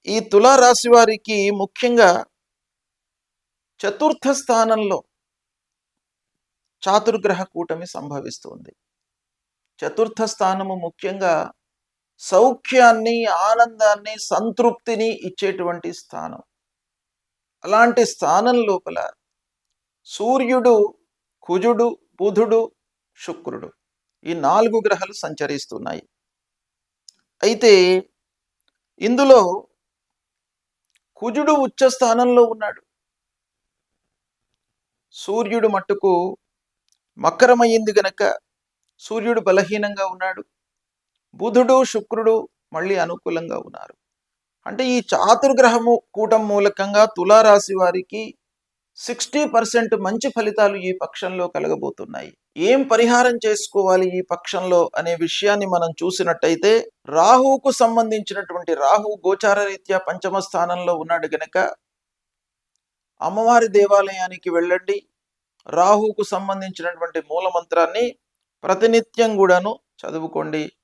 ఈ తులారాశి వారికి ముఖ్యంగా చతుర్థ స్థానంలో చాతుర్గ్రహ కూటమి సంభవిస్తుంది. చతుర్థ స్థానము ముఖ్యంగా సౌఖ్యాన్ని, ఆనందాన్ని, సంతృప్తిని ఇచ్చేటువంటి స్థానం. అలాంటి స్థానం లోపల సూర్యుడు, కుజుడు, బుధుడు, శుక్రుడు ఈ 4 గ్రహాలు సంచరిస్తున్నాయి. అయితే ఇందులో కుజుడు ఉచ్చ స్థానంలో ఉన్నాడు. సూర్యుడు మట్టుకు మకరమయ్యింది గనక సూర్యుడు బలహీనంగా ఉన్నాడు. బుధుడు, శుక్రుడు మళ్ళీ అనుకూలంగా ఉన్నారు. అంటే ఈ చాతుర్గ్రహము కూటం మూలకంగా తులారాశి వారికి 60% మంచి ఫలితాలు ఈ పక్షంలో కలగబోతున్నాయి. ఏం పరిహారం చేసుకోవాలి ఈ పక్షంలో అనే విషయాన్ని మనం చూసినట్టయితే, రాహువుకు సంబంధించినటువంటి రాహు గోచార రీత్యా పంచమ స్థానంలో ఉన్నాడు గనక అమ్మవారి దేవాలయానికి వెళ్ళండి. రాహువుకు సంబంధించినటువంటి మూల మంత్రాన్ని ప్రతినిత్యం కూడాను చదువుకోండి.